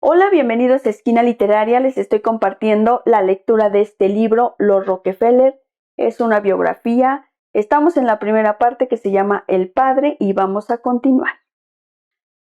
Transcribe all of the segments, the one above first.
Hola, bienvenidos a Esquina Literaria. Les estoy compartiendo la lectura de este libro, Los Rockefeller. Es una biografía. Estamos en la primera parte que se llama El Padre y vamos a continuar.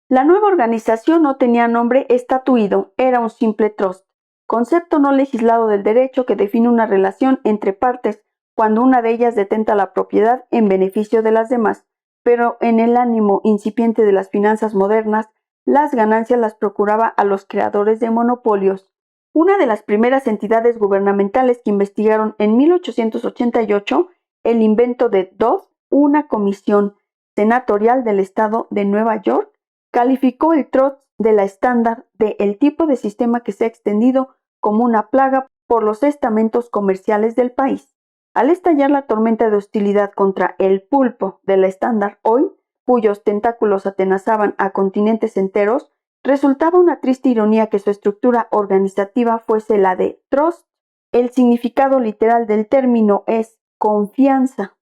La nueva organización no tenía nombre estatuido, era un simple trust, concepto no legislado del derecho que define una relación entre partes cuando una de ellas detenta la propiedad en beneficio de las demás, pero en el ánimo incipiente de las finanzas modernas, las ganancias las procuraba a los creadores de monopolios. Una de las primeras entidades gubernamentales que investigaron en 1888 el invento de Dodd, una comisión senatorial del estado de Nueva York, calificó el trust de la estándar de el tipo de sistema que se ha extendido como una plaga por los estamentos comerciales del país. Al estallar la tormenta de hostilidad contra el pulpo de la Standard Oil, cuyos tentáculos atenazaban a continentes enteros, resultaba una triste ironía que su estructura organizativa fuese la de trust. El significado literal del término es confianza,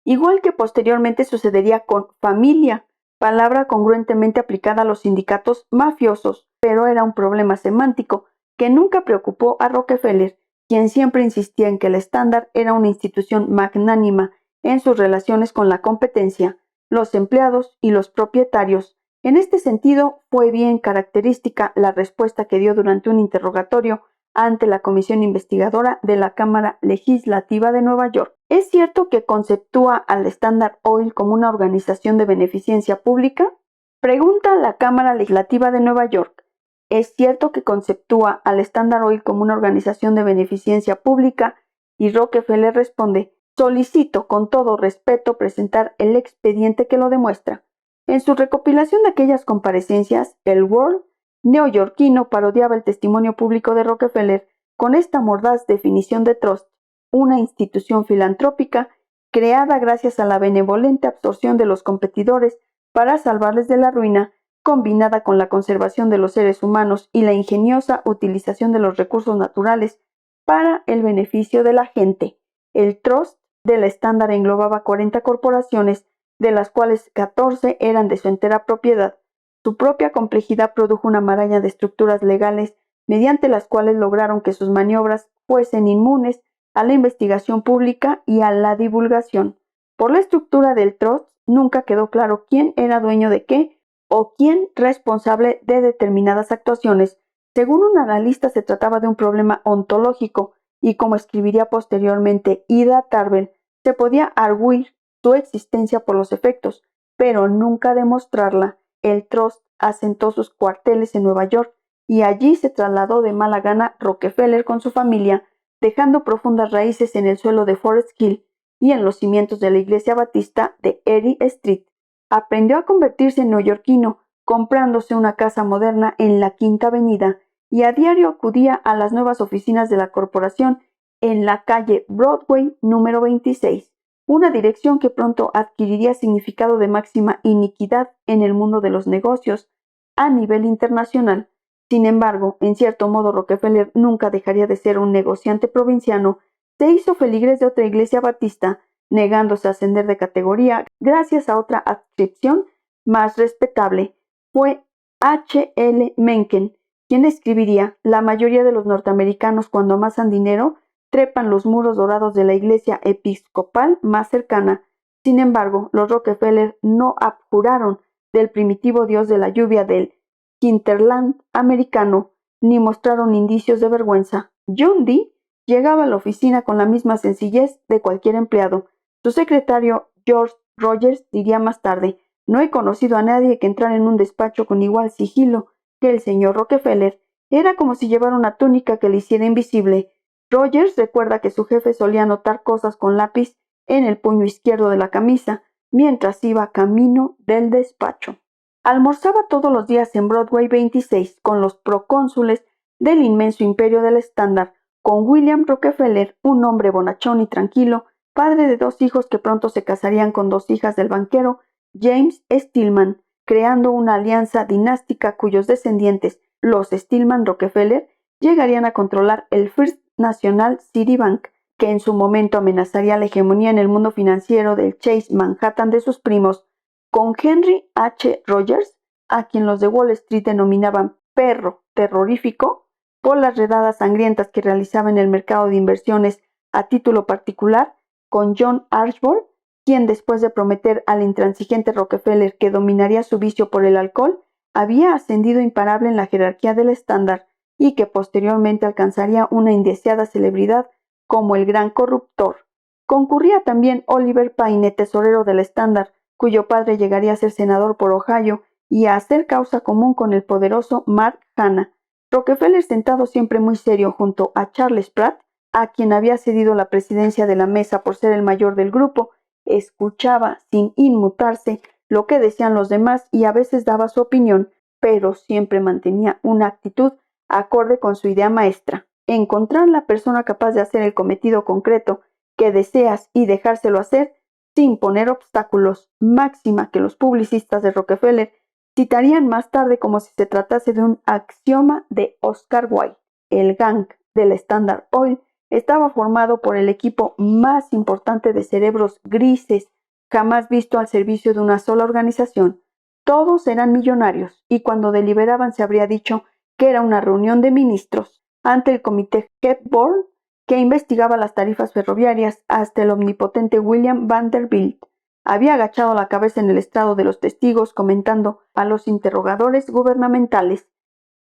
igual que posteriormente sucedería con familia, palabra congruentemente aplicada a los sindicatos mafiosos, pero era un problema semántico que nunca preocupó a Rockefeller, quien siempre insistía en que el estándar era una institución magnánima en sus relaciones con la competencia, los empleados y los propietarios. En este sentido, fue bien característica la respuesta que dio durante un interrogatorio ante la comisión investigadora de la Cámara Legislativa de Nueva York. ¿Es cierto que conceptúa al Standard Oil como una organización de beneficencia pública? Pregunta la Cámara Legislativa de Nueva York. ¿Es cierto que conceptúa al Standard Oil como una organización de beneficencia pública? Y Rockefeller responde, solicito con todo respeto presentar el expediente que lo demuestra. En su recopilación de aquellas comparecencias, el World neoyorquino parodiaba el testimonio público de Rockefeller con esta mordaz definición de trust, una institución filantrópica creada gracias a la benevolente absorción de los competidores para salvarles de la ruina, combinada con la conservación de los seres humanos y la ingeniosa utilización de los recursos naturales para el beneficio de la gente. El trust de la estándar englobaba 40 corporaciones, de las cuales 14 eran de su entera propiedad. Su propia complejidad produjo una maraña de estructuras legales mediante las cuales lograron que sus maniobras fuesen inmunes a la investigación pública y a la divulgación. Por la estructura del trust nunca quedó claro quién era dueño de qué o quién responsable de determinadas actuaciones. Según un analista, se trataba de un problema ontológico y, como escribiría posteriormente Ida Tarbell, se podía arguir su existencia por los efectos, pero nunca demostrarla. El trust asentó sus cuarteles en Nueva York y allí se trasladó de mala gana Rockefeller con su familia, dejando profundas raíces en el suelo de Forest Hill y en los cimientos de la iglesia batista de Erie Street. Aprendió a convertirse en neoyorquino, comprándose una casa moderna en la Quinta Avenida, y a diario acudía a las nuevas oficinas de la corporación en la calle Broadway número 26, una dirección que pronto adquiriría significado de máxima iniquidad en el mundo de los negocios a nivel internacional. Sin embargo, en cierto modo Rockefeller nunca dejaría de ser un negociante provinciano. Se hizo feligres de otra iglesia batista, negándose a ascender de categoría gracias a otra adscripción más respetable. Fue H. L. Mencken quien escribiría: la mayoría de los norteamericanos, cuando amasan dinero, trepan los muros dorados de la iglesia episcopal más cercana. Sin embargo, los Rockefeller no abjuraron del primitivo dios de la lluvia del hinterland americano, ni mostraron indicios de vergüenza. John Dee llegaba a la oficina con la misma sencillez de cualquier empleado. Su secretario George Rogers diría más tarde: no he conocido a nadie que entrara en un despacho con igual sigilo que el señor Rockefeller. Era como si llevara una túnica que le hiciera invisible. Rogers recuerda que su jefe solía anotar cosas con lápiz en el puño izquierdo de la camisa mientras iba camino del despacho. Almorzaba todos los días en Broadway 26 con los procónsules del inmenso imperio del Standard, con William Rockefeller, un hombre bonachón y tranquilo, padre de 2 hijos que pronto se casarían con 2 hijas del banquero James Stillman, creando una alianza dinástica cuyos descendientes, los Stillman Rockefeller, llegarían a controlar el First National Citibank, que en su momento amenazaría la hegemonía en el mundo financiero del Chase Manhattan de sus primos, con Henry H. Rogers, a quien los de Wall Street denominaban perro terrorífico por las redadas sangrientas que realizaba en el mercado de inversiones a título particular con John Archbold, quien después de prometer al intransigente Rockefeller que dominaría su vicio por el alcohol, había ascendido imparable en la jerarquía del Standard y que posteriormente alcanzaría una indeseada celebridad como el gran corruptor. Concurría también Oliver Payne, tesorero del Standard, cuyo padre llegaría a ser senador por Ohio y a hacer causa común con el poderoso Mark Hanna. Rockefeller, sentado siempre muy serio junto a Charles Pratt, a quien había cedido la presidencia de la mesa por ser el mayor del grupo, escuchaba sin inmutarse lo que decían los demás y a veces daba su opinión, pero siempre mantenía una actitud acorde con su idea maestra: encontrar la persona capaz de hacer el cometido concreto que deseas y dejárselo hacer sin poner obstáculos, máxima que los publicistas de Rockefeller citarían más tarde como si se tratase de un axioma de Oscar Wilde. El gang del Standard Oil estaba formado por el equipo más importante de cerebros grises jamás visto al servicio de una sola organización. Todos eran millonarios y cuando deliberaban se habría dicho que era una reunión de ministros. Ante el comité Hepburn, que investigaba las tarifas ferroviarias, hasta el omnipotente William Vanderbilt había agachado la cabeza en el estrado de los testigos comentando a los interrogadores gubernamentales: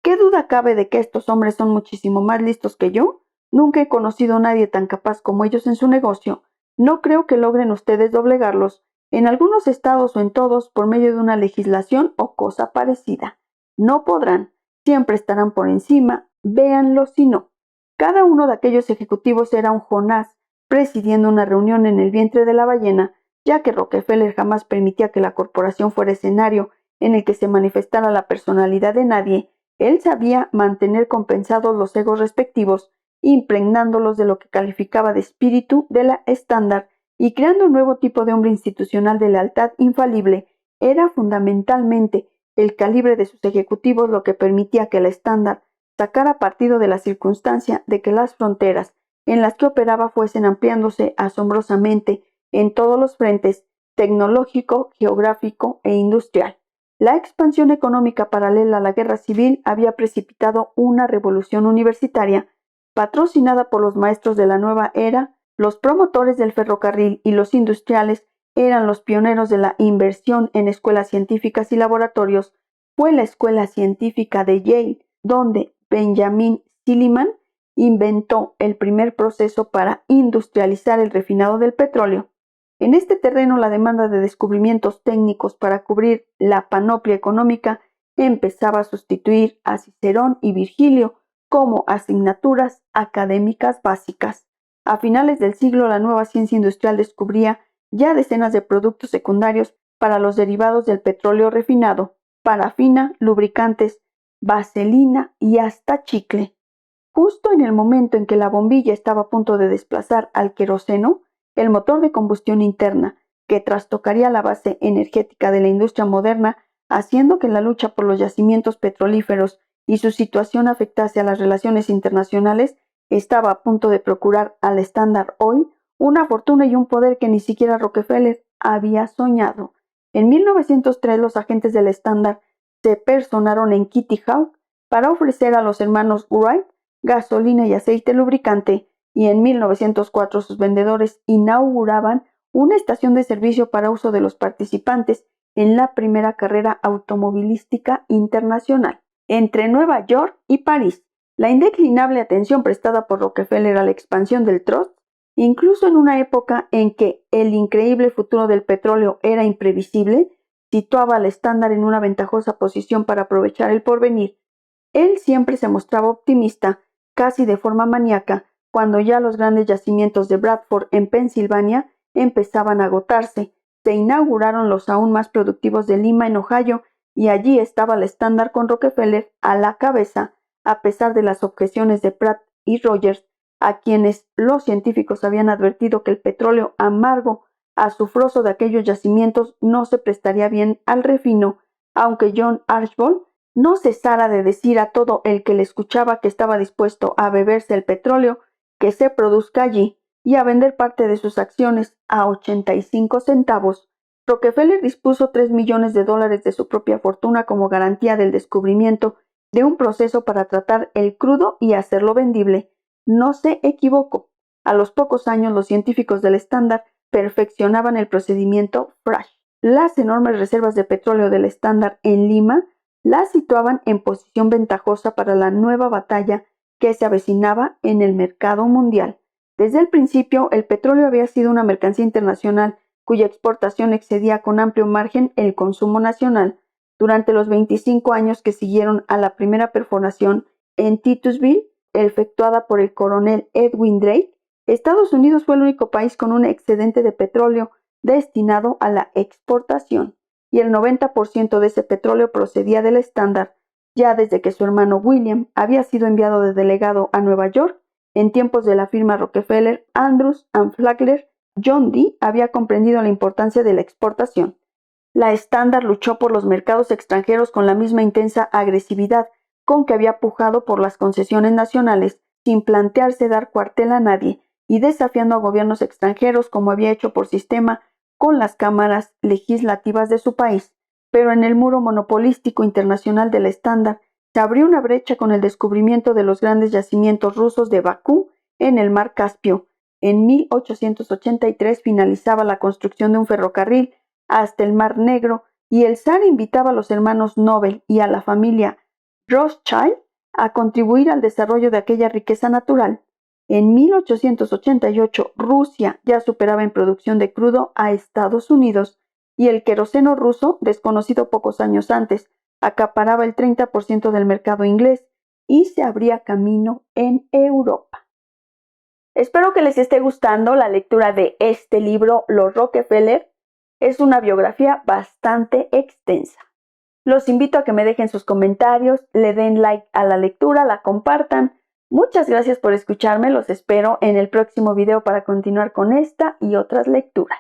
¿qué duda cabe de que estos hombres son muchísimo más listos que yo? Nunca he conocido a nadie tan capaz como ellos en su negocio. No creo que logren ustedes doblegarlos, en algunos estados o en todos, por medio de una legislación o cosa parecida. No podrán, siempre estarán por encima, véanlo si no. Cada uno de aquellos ejecutivos era un Jonás presidiendo una reunión en el vientre de la ballena, ya que Rockefeller jamás permitía que la corporación fuera escenario en el que se manifestara la personalidad de nadie. Él sabía mantener compensados los egos respectivos, impregnándolos de lo que calificaba de espíritu de la Standard y creando un nuevo tipo de hombre institucional de lealtad infalible. Era fundamentalmente el calibre de sus ejecutivos lo que permitía que la Standard sacara partido de la circunstancia de que las fronteras en las que operaba fuesen ampliándose asombrosamente en todos los frentes: tecnológico, geográfico e industrial. La expansión económica paralela a la guerra civil había precipitado una revolución universitaria patrocinada por los maestros de la nueva era. Los promotores del ferrocarril y los industriales eran los pioneros de la inversión en escuelas científicas y laboratorios. Fue la escuela científica de Yale donde Benjamin Silliman inventó el primer proceso para industrializar el refinado del petróleo. En este terreno, la demanda de descubrimientos técnicos para cubrir la panoplia económica empezaba a sustituir a Cicerón y Virgilio como asignaturas académicas básicas. A finales del siglo, la nueva ciencia industrial descubría ya decenas de productos secundarios para los derivados del petróleo refinado: parafina, lubricantes, vaselina y hasta chicle. Justo en el momento en que la bombilla estaba a punto de desplazar al queroseno, el motor de combustión interna, que trastocaría la base energética de la industria moderna, haciendo que la lucha por los yacimientos petrolíferos y su situación afectase a las relaciones internacionales, estaba a punto de procurar al Standard Oil una fortuna y un poder que ni siquiera Rockefeller había soñado. En 1903 los agentes del Standard se personaron en Kitty Hawk para ofrecer a los hermanos Wright gasolina y aceite lubricante, y en 1904 sus vendedores inauguraban una estación de servicio para uso de los participantes en la primera carrera automovilística internacional. Entre Nueva York y París, la indeclinable atención prestada por Rockefeller a la expansión del Trust, incluso en una época en que el increíble futuro del petróleo era imprevisible, situaba al Standard en una ventajosa posición para aprovechar el porvenir. Él siempre se mostraba optimista, casi de forma maníaca, cuando ya los grandes yacimientos de Bradford en Pensilvania empezaban a agotarse. Se inauguraron los aún más productivos de Lima en Ohio y allí estaba el Standard con Rockefeller a la cabeza, a pesar de las objeciones de Pratt y Rogers, a quienes los científicos habían advertido que el petróleo amargo, azufroso de aquellos yacimientos no se prestaría bien al refino, aunque John Archbold no cesara de decir a todo el que le escuchaba que estaba dispuesto a beberse el petróleo que se produzca allí y a vender parte de sus acciones a 85 centavos. Rockefeller dispuso $3 millones de su propia fortuna como garantía del descubrimiento de un proceso para tratar el crudo y hacerlo vendible. No se equivocó. A los pocos años los científicos del Standard perfeccionaban el procedimiento Frasch. Las enormes reservas de petróleo del Standard en Lima la situaban en posición ventajosa para la nueva batalla que se avecinaba en el mercado mundial. Desde el principio, el petróleo había sido una mercancía internacional cuya exportación excedía con amplio margen el consumo nacional. Durante los 25 años que siguieron a la primera perforación en Titusville, efectuada por el coronel Edwin Drake, Estados Unidos fue el único país con un excedente de petróleo destinado a la exportación, y el 90% de ese petróleo procedía del Standard, ya desde que su hermano William había sido enviado de delegado a Nueva York. En tiempos de la firma Rockefeller, Andrews and Flagler, John D. había comprendido la importancia de la exportación. La Standard luchó por los mercados extranjeros con la misma intensa agresividad con que había pujado por las concesiones nacionales, sin plantearse dar cuartel a nadie y desafiando a gobiernos extranjeros como había hecho por sistema con las cámaras legislativas de su país. Pero en el muro monopolístico internacional del Standard se abrió una brecha con el descubrimiento de los grandes yacimientos rusos de Bakú en el mar Caspio. En 1883 finalizaba la construcción de un ferrocarril hasta el Mar Negro y el zar invitaba a los hermanos Nobel y a la familia Rothschild a contribuir al desarrollo de aquella riqueza natural. En 1888 Rusia ya superaba en producción de crudo a Estados Unidos y el queroseno ruso, desconocido pocos años antes, acaparaba el 30% del mercado inglés y se abría camino en Europa. Espero que les esté gustando la lectura de este libro, Los Rockefeller. Es una biografía bastante extensa. Los invito a que me dejen sus comentarios, le den like a la lectura, la compartan. Muchas gracias por escucharme, los espero en el próximo video para continuar con esta y otras lecturas.